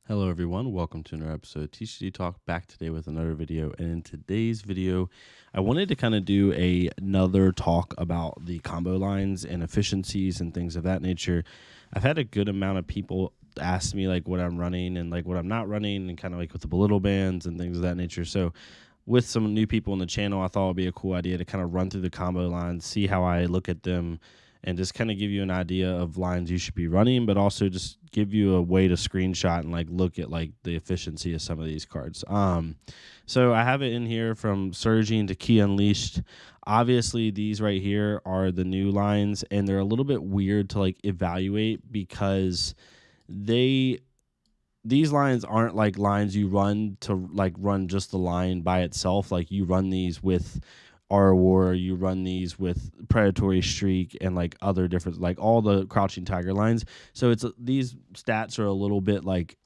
Hello everyone, welcome to another episode of TCG Talk, back today with another video. And in today's video, I wanted to kind of do another talk about the combo lines and efficiencies and things of that nature. I've had a good amount of people ask me like what I'm running and like what I'm not running, and kind of like with the belittle bands and things of that nature. So with some new people on the channel, I thought it would be a cool idea to kind of run through the combo lines, see how I look at them, and just kind of give you an idea of lines you should be running, but also just give you a way to screenshot and like look at like the efficiency of some of these cards. So I have it in here from Surging to Key Unleashed. Obviously, these right here are the new lines, and they're a little bit weird to like evaluate because these lines aren't like lines you run to like run just the line by itself. Like you run these with our War, you run these with Predatory Streak and like other different, like all the Crouching Tiger lines. So it's these stats are a little bit like,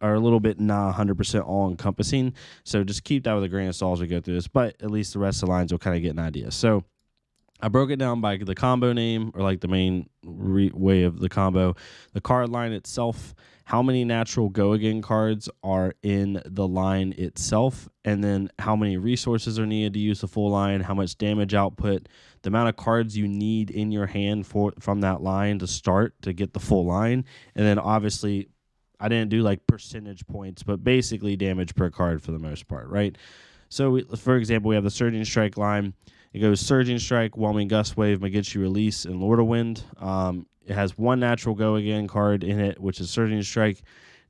are a little bit not 100% all encompassing. So just keep that with a grain of salt as we go through this, but at least the rest of the lines will kind of get an idea. So I broke it down by the combo name, or like the main way of the combo, the card line itself, how many natural go again cards are in the line itself, and then how many resources are needed to use the full line, how much damage output, the amount of cards you need in your hand from that line to start to get the full line, and then obviously I didn't do like percentage points, but basically damage per card for the most part, right? So, for example, we have the Surging Strike line. It goes Surging Strike, Whelming Gust Wave, Magichi Release, and Lord of Wind. It has one natural go again card in it, which is Surging Strike.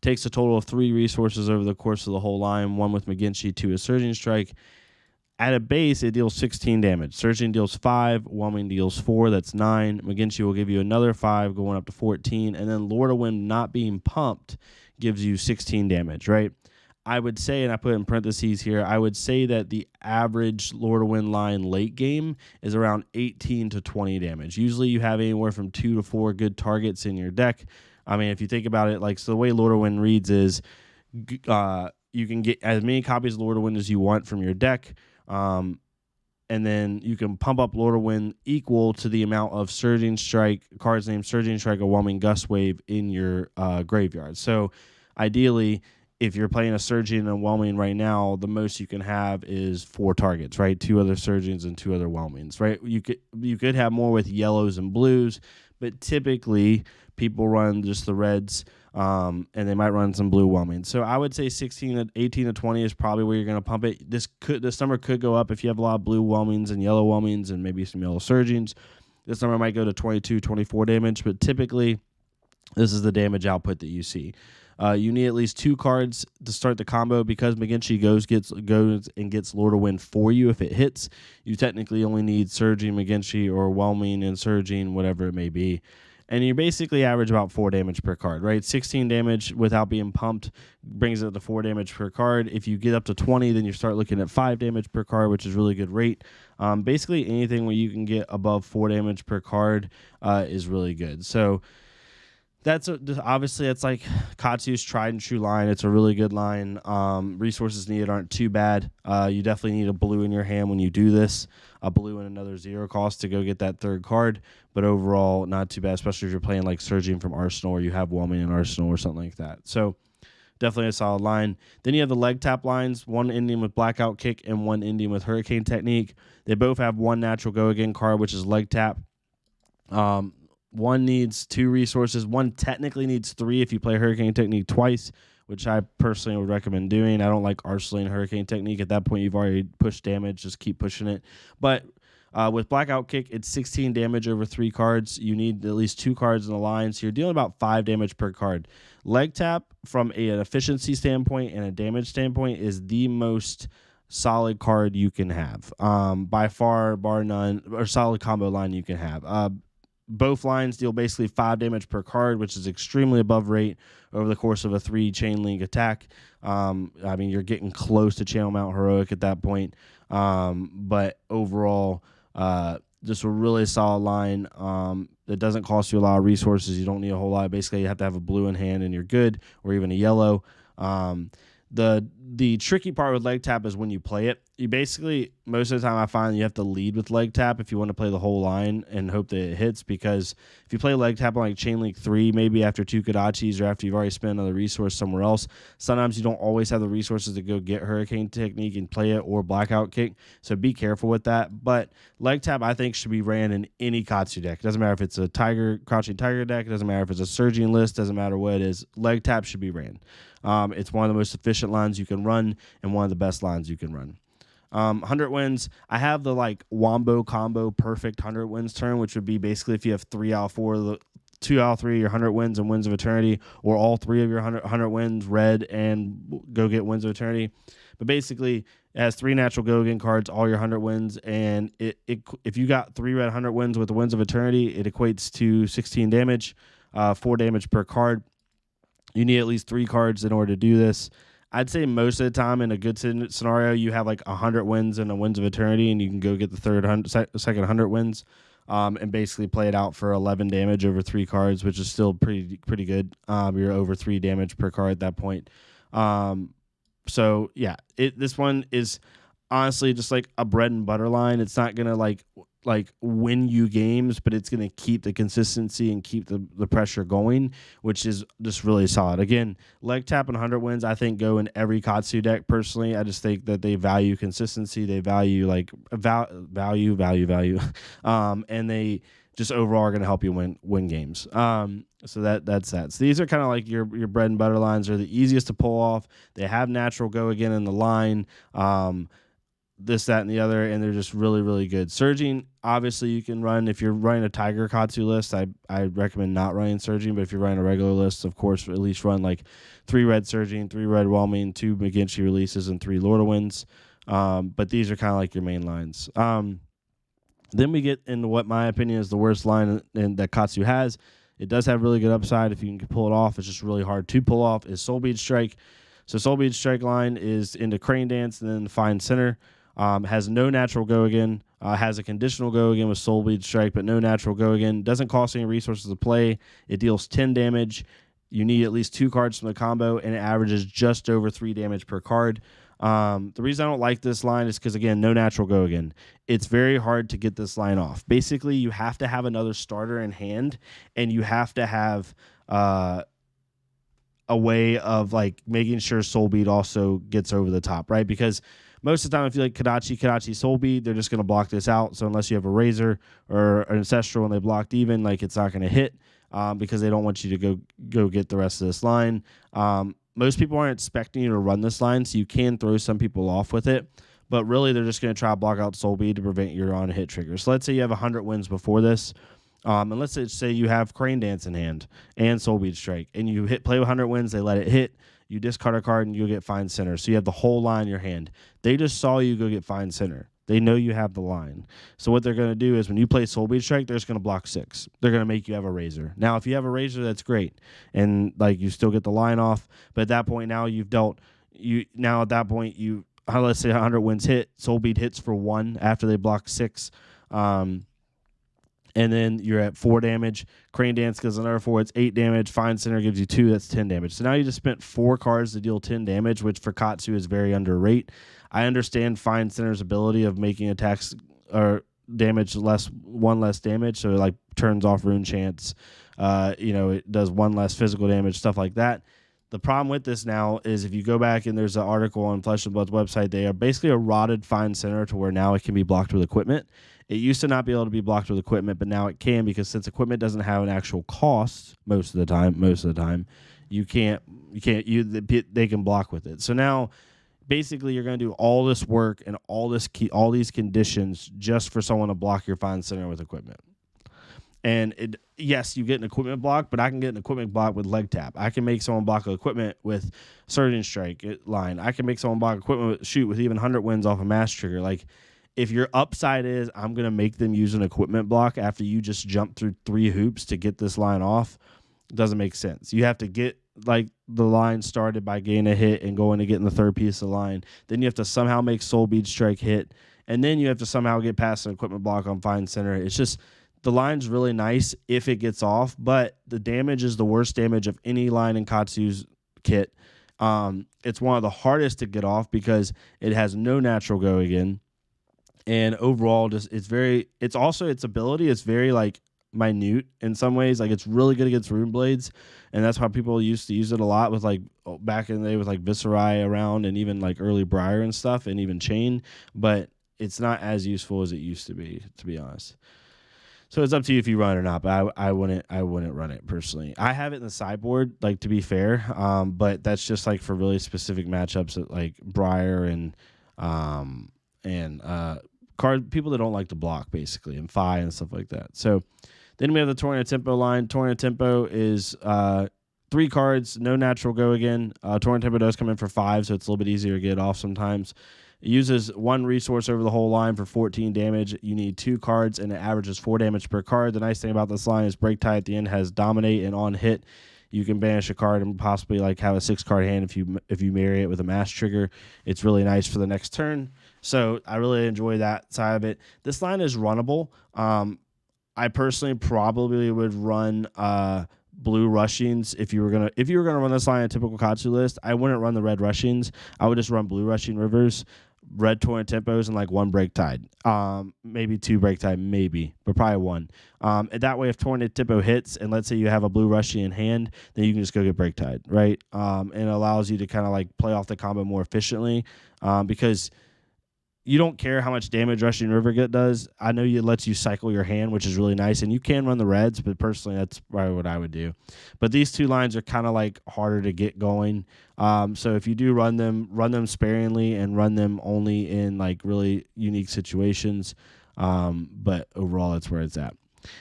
Takes a total of 3 resources over the course of the whole line, 1 with Magichi, 2 with Surging Strike. At a base, it deals 16 damage. Surging deals 5, Whelming deals 4, that's 9. Magichi will give you another 5, going up to 14. And then Lord of Wind not being pumped gives you 16 damage, right? I would say, and I put in parentheses here, I would say that the average Lord of Wind line late game is around 18 to 20 damage. Usually you have anywhere from 2 to 4 good targets in your deck. I mean, if you think about it, like, so the way Lord of Wind reads is you can get as many copies of Lord of Wind as you want from your deck, and then you can pump up Lord of Wind equal to the amount of Surging Strike, cards named Surging Strike or Whelming Gust Wave in your graveyard. So ideally, if you're playing a Surging and a Whelming right now, the most you can have is 4 targets, right? 2 other Surgings and 2 other Whelmings, right? You could have more with yellows and blues, but typically people run just the reds, and they might run some blue Whelmings. So I would say 18 to 20 is probably where you're going to pump it. This number could go up if you have a lot of blue Whelmings and yellow Whelmings and maybe some yellow Surgings. This number might go to 22, 24 damage, but typically this is the damage output that you see. You need at least 2 cards to start the combo because Magichi goes and gets Lord of Wind for you if it hits. You technically only need Surging Magichi or Whelming and Surging, whatever it may be. And you basically average about 4 damage per card, right? 16 damage without being pumped brings it to 4 damage per card. If you get up to 20, then you start looking at 5 damage per card, which is really good rate. Basically, anything where you can get above 4 damage per card is really good. So obviously it's like Katsu's tried and true line. It's a really good line. Resources needed aren't too bad. You definitely need a blue in your hand when you do this, a blue and another 0 cost to go get that 3rd card. But overall, not too bad, especially if you're playing like Surging from Arsenal or you have Whelming in Arsenal or something like that. So definitely a solid line. Then you have the leg tap lines, one ending with Blackout Kick and one ending with Hurricane Technique. They both have one natural go again card, which is leg tap. One needs 2 resources. One technically needs 3 if you play Hurricane Technique twice, which I personally would recommend doing. I don't like Arsenal and Hurricane Technique. At that point, you've already pushed damage. Just keep pushing it. But with Blackout Kick, it's 16 damage over 3 cards. You need at least 2 cards in the line, so you're dealing about 5 damage per card. Leg Tap, from an efficiency standpoint and a damage standpoint, is the most solid card you can have. By far, bar none, or solid combo line you can have. Both lines deal basically 5 damage per card, which is extremely above rate over the course of a 3 chain link attack. I mean, you're getting close to Channel Mount Heroic at that point. But overall, just a really solid line that doesn't cost you a lot of resources. You don't need a whole lot. Basically, you have to have a blue in hand and you're good, or even a yellow. The the tricky part with leg tap is when you play it. You basically, most of the time I find you have to lead with leg tap if you want to play the whole line and hope that it hits, because if you play leg tap on like Chain Link 3, maybe after 2 Kodachis or after you've already spent another resource somewhere else, sometimes you don't always have the resources to go get Hurricane Technique and play it, or Blackout Kick, so be careful with that. But leg tap, I think, should be ran in any Katsu deck. It doesn't matter if it's a Crouching Tiger deck, it doesn't matter if it's a Surging list, doesn't matter what it is, leg tap should be ran. It's one of the most efficient lines you can run and one of the best lines you can run. 100 wins. I have the like Wombo combo perfect 100 wins turn, which would be basically if you have 3 out of 4, 2 out of 3 your 100 wins and Winds of Eternity, or all 3 of your 100 wins red and go get Winds of Eternity. But basically, it has 3 natural go again cards, all your 100 wins, and if you got 3 red 100 wins with the Winds of Eternity, it equates to 16 damage, 4 damage per card. You need at least 3 cards in order to do this. I'd say most of the time in a good scenario, you have like 100 wins and a Winds of Eternity, and you can go get the second 100 wins, and basically play it out for 11 damage over 3 cards, which is still pretty good. You're over 3 damage per card at that point. So yeah, this one is honestly just like a bread and butter line. It's not gonna like win you games, but it's going to keep the consistency and keep the pressure going, which is just really solid. Again, leg tap and 100 wins, I think, go in every Katsu deck. Personally, I just think that they value consistency, they value like value, and they just overall are going to help you win games. So that's that. So these are kind of like your bread and butter lines. They're the easiest to pull off. They have natural go again in the line. This, that, and the other, and they're just really, really good. Surging, obviously, you can run. If you're running a Tiger Katsu list, I recommend not running Surging, but if you're running a regular list, of course, at least run like 3 red Surging, 3 red Whelming, 2 McGinty releases, and 3 Lord of Winds. But these are kind of like your main lines. Then we get into what my opinion is the worst line that Katsu has. It does have really good upside if you can pull it off. It's just really hard to pull off, is Soul Bead Strike. So Soul Bead Strike line is into Crane Dance and then Find Center. Has no natural go again, has a conditional go again with Soul Bead Strike, but no natural go again. Doesn't cost any resources to play. It deals 10 damage. You need at least 2 cards from the combo, and it averages just over 3 damage per card. The reason I don't like this line is because, again, no natural go again. It's very hard to get this line off. Basically, you have to have another starter in hand, and you have to have a way of like making sure Soul Bead also gets over the top, right? Because most of the time, if you like Kodachi, Soul Bead, they're just going to block this out. So unless you have a Razor or an Ancestral and they blocked even, like it's not going to hit because they don't want you to go get the rest of this line. Most people aren't expecting you to run this line, so you can throw some people off with it. But really, they're just going to try to block out Soul Bead to prevent your on-hit trigger. So let's say you have 100 wins before this. And let's say you have Crane Dance in hand and Soul Bead Strike, and you play with 100 wins, they let it hit. You discard a card and you get Find Center. So you have the whole line in your hand. They just saw you go get Find Center. They know you have the line. So what they're going to do is when you play Soul Bead Strike, they're just going to block 6. They're going to make you have a Razor. Now, if you have a Razor, that's great. And like you still get the line off. But at that point, now you've dealt. Now at that point, let's say 100 wins hit. Soul Bead hits for 1 after they block 6. And then you're at 4 damage. Crane Dance gives another 4. It's 8 damage. Find Center gives you 2. That's 10 damage. So now you just spent 4 cards to deal 10 damage, which for Katsu is very underrated. I understand Find Center's ability of making attacks or damage one less damage. So it like turns off Rune Chance. It does 1 less physical damage, stuff like that. The problem with this now is if you go back and there's an article on Flesh and Blood's website, they are basically a rotted Find Center to where now it can be blocked with equipment. It used to not be able to be blocked with equipment, but now it can, because since equipment doesn't have an actual cost most of the time, they can block with it. So now basically you're going to do all this work and all these conditions just for someone to block your Find Center with equipment. And yes, you get an equipment block, but I can get an equipment block with leg tap. I can make someone block equipment with Surgeon Strike line. I can make someone block equipment with shoot with even 100 wins off a mass trigger. Like, if your upside is I'm going to make them use an equipment block after you just jump through 3 hoops to get this line off, it doesn't make sense. You have to get like the line started by getting a hit and going to get in the 3rd piece of the line. Then you have to somehow make Soul Bead Strike hit, and then you have to somehow get past an equipment block on Find Center. It's just the line's really nice if it gets off, but the damage is the worst damage of any line in Katsu's kit. It's one of the hardest to get off because it has no natural go again. And overall, just it's also its ability is very like minute in some ways. Like it's really good against rune blades, and that's how people used to use it a lot with like back in the day with like Viscerai around and even like early Briar and stuff and even Chain. But it's not as useful as it used to be honest. So it's up to you if you run it or not, but I wouldn't run it personally. I have it in the sideboard, like to be fair, but that's just like for really specific matchups at like Briar and card people that don't like to block basically and Fi and stuff like that. So then we have the Torrent Tempo line. Torrent Tempo is 3 cards, no natural go again. Torrent Tempo does come in for 5, so it's a little bit easier to get off sometimes. It uses 1 resource over the whole line for 14 damage. You need 2 cards, and it averages 4 damage per card. The nice thing about this line is Break Tie at the end has Dominate, and on hit, you can banish a card and possibly like have a 6-card hand if you marry it with a mass trigger. It's really nice for the next turn. So I really enjoy that side of it. This line is runnable. I personally probably would run blue Rushings if you were gonna run this line in a typical Katsu list. I wouldn't run the red Rushings. I would just run blue Rushing Rivers, red Torrent Tempos, and like 1 Break Tide. Maybe 2 Break Tide, maybe, but probably 1. And that way, if Torrent Tempo hits, and let's say you have a blue Rushing in hand, then you can just go get Break Tide, right? And it allows you to kind of like play off the combo more efficiently because you don't care how much damage Rushing River does. I know it lets you cycle your hand, which is really nice, and you can run the reds, but personally, that's probably what I would do. But these 2 lines are kind of like harder to get going. So if you do run them sparingly and run them only in like really unique situations. But overall, that's where it's at.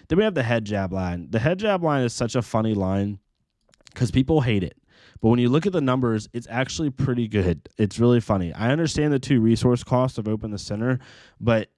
Then we have the head jab line. The head jab line is such a funny line because people hate it. But when you look at the numbers, it's actually pretty good. It's really funny. I understand the 2 resource costs of Open the Center, but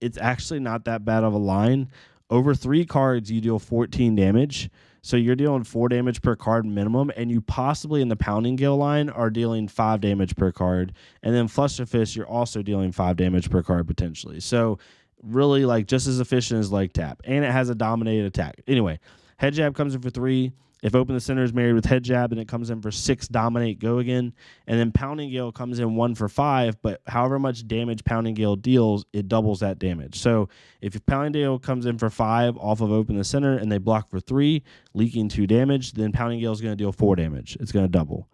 it's actually not that bad of a line. Over 3 cards, you deal 14 damage. So you're dealing 4 damage per card minimum, and you possibly in the Pounding Gale line are dealing 5 damage per card. And then Fluster Fist, you're also dealing 5 damage per card potentially. So really like just as efficient as Leg Tap. And it has a dominated attack. Anyway, Head Jab comes in for 3. If Open the Center is married with Head Jab, then it comes in for 6, Dominate, go again. And then Pounding Gale comes in 1 for 5, but however much damage Pounding Gale deals, it doubles that damage. So if Pounding Gale comes in for 5 off of Open the Center and they block for 3, leaking 2 damage, then Pounding Gale is going to deal 4 damage. It's going to double.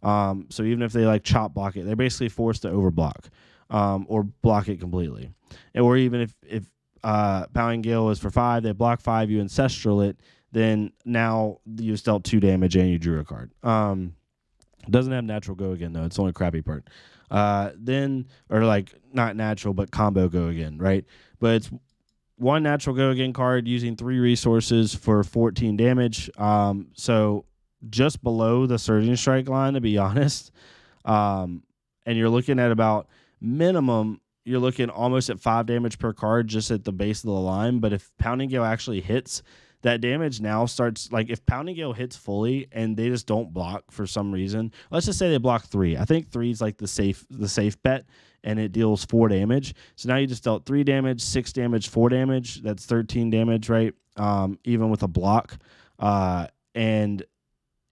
So even if they like chop block it, they're basically forced to overblock or block it completely. Or even if Pounding Gale is for 5, they block 5, you Ancestral it, then now you just dealt 2 damage and you drew a card. Doesn't have natural go again, though. It's the only crappy part. Or like not natural, but combo go again, right? But it's 1 natural go again card using 3 resources for 14 damage. So just below the Surging Strike line, to be honest. And you're looking at about minimum, you're looking almost at 5 damage per card just at the base of the line. But if Pounding Gale actually hits, that damage now starts, like if Pounding Gale hits fully and they just don't block for some reason, let's just say they block 3. I think 3 is like the safe bet, and it deals 4 damage. So now you just dealt 3 damage, 6 damage, 4 damage. That's 13 damage, right? Even with a block. And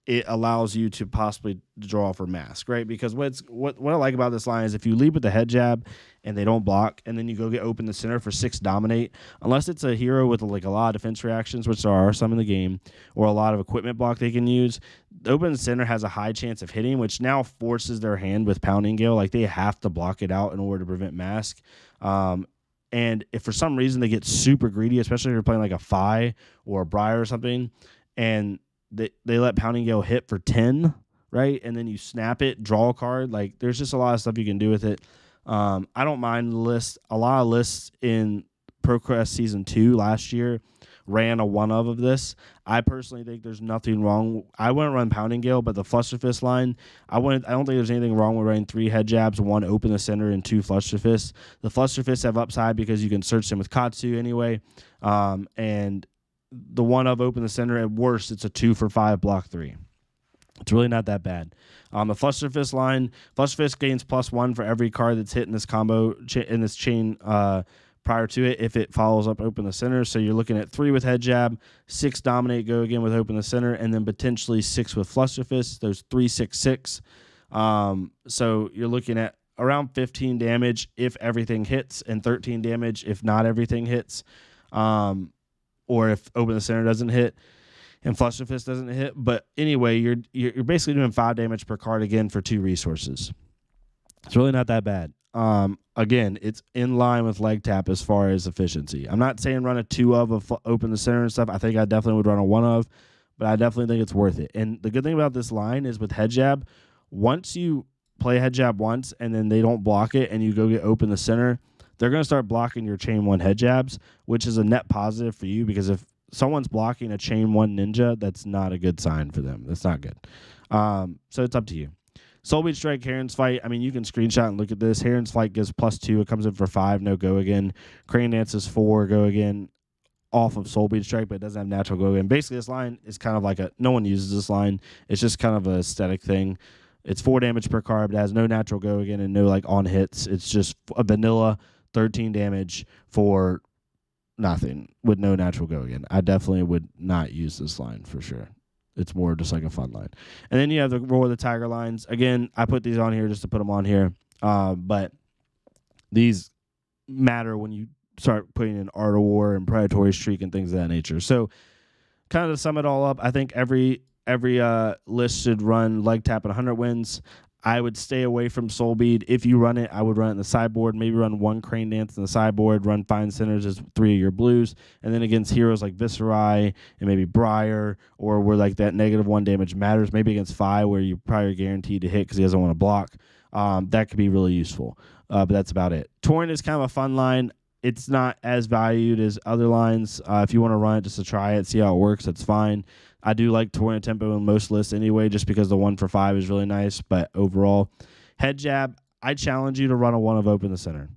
it allows you to possibly draw for mask, right? Because what I like about this line is if you lead with the head jab and they don't block, and then you go get Open the Center for 6 Dominate, unless it's a hero with like a lot of defense reactions, which there are some in the game, or a lot of equipment block they can use, Open the Center has a high chance of hitting, which now forces their hand with Pounding Gale. Like they have to block it out in order to prevent mask. And if for some reason they get super greedy, especially if you're playing like a Fi or a Briar or something, and they let Pounding Gale hit for 10, right? And then you snap it, draw a card. Like, there's just a lot of stuff you can do with it. I don't mind the list. A lot of lists in ProQuest Season 2 last year ran a one of this. I personally think there's nothing wrong. I wouldn't run Pounding Gale, but the Fluster Fist line, I don't think there's anything wrong with running 3 head jabs, 1 Open the Center, and 2 Fluster Fists. The Fluster Fists have upside because you can search them with Katsu anyway. And the one of Open the Center, at worst, it's a 2 for 5 block 3. It's really not that bad. The Fluster Fist line, Fluster Fist gains +1 for every card that's hit in this combo, in this chain prior to it, if it follows up Open the Center. So you're looking at 3 with Head Jab, 6 Dominate, go again with Open the Center, and then potentially 6 with Fluster Fist. Those 3, 6, 6. So you're looking at around 15 damage if everything hits, and 13 damage if not everything hits, or if Open the Center doesn't hit and Fluster Fist doesn't hit. But anyway, you're basically doing 5 damage per card again for 2 resources. It's really not that bad. Again, it's in line with leg tap as far as efficiency. I'm not saying run a 2 of Open the Center and stuff. I think I definitely would run a 1 of, but I definitely think it's worth it. And the good thing about this line is with head jab, once you play head jab once and then they don't block it and you go get Open the Center, they're going to start blocking your chain 1 head jabs, which is a net positive for you, because if someone's blocking a chain 1 ninja, that's not a good sign for them. That's not good. So it's up to you. Soul Beat Strike, Heron's Fight. I mean, you can screenshot and look at this. Heron's Fight gives +2. It comes in for 5, no go again. Crane Dance is 4, go again off of Soul Beat Strike, but it doesn't have natural go again. Basically, this line is kind of like no one uses this line. It's just kind of an aesthetic thing. It's 4 damage per card, but it has no natural go again and no like on hits. It's just a vanilla 13 damage for nothing with no natural go again. I definitely would not use this line for sure. It's more just like a fun line. And then you have the Roar of the Tiger lines. Again, I put these on here just to put them on here. But these matter when you start putting in Art of War and Predatory Streak and things of that nature. So kind of to sum it all up, I think every list should run leg tap at 100 wins. I would stay away from Soul Bead. If you run it, I would run it in the sideboard. Maybe run 1 Crane Dance in the sideboard. Run Fine Centers as 3 of your blues. And then against heroes like Viscerai and maybe Briar, or where like that -1 damage matters. Maybe against Fi, where you're probably guaranteed to hit because he doesn't want to block. That could be really useful. But that's about it. Torrent is kind of a fun line. It's not as valued as other lines. If you want to run it just to try it, see how it works, that's fine. I do like Torrent Tempo in most lists anyway, just because the 1 for 5 is really nice. But overall, head jab, I challenge you to run a 1 of Open the Center.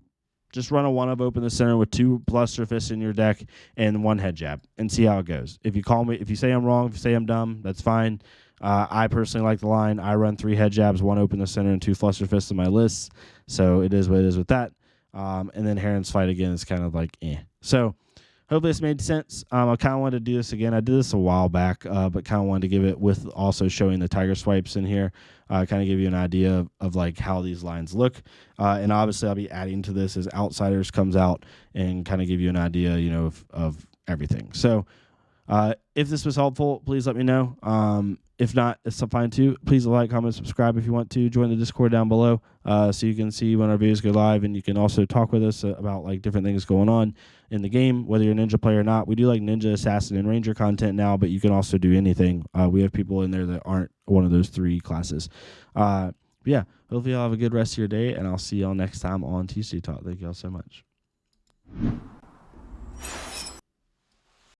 Just run a 1 of Open the Center with 2 Fluster Fists in your deck and 1 head jab and see how it goes. If you say I'm wrong, if you say I'm dumb, that's fine. I personally like the line. I run 3 head jabs, 1 Open the Center, and 2 Fluster Fists in my lists. So it is what it is with that. And then Heron's Fight again is kind of like So hopefully this made sense. I kind of wanted to do this again. I did this a while back, but kind of wanted to give it with also showing the Tiger Swipes in here. Kind of give you an idea of like how these lines look. And obviously I'll be adding to this as Outsiders comes out and kind of give you an idea, of everything. So if this was helpful, please let me know. If not, it's fine too. Please like, comment, subscribe if you want to. Join the Discord down below so you can see when our videos go live, and you can also talk with us about like different things going on in the game, whether you're a ninja player or not. We do like ninja, assassin, and ranger content now, but you can also do anything. We have people in there that aren't one of those 3 classes. Yeah, hopefully y'all have a good rest of your day, and I'll see y'all next time on TCG Talk. Thank y'all so much.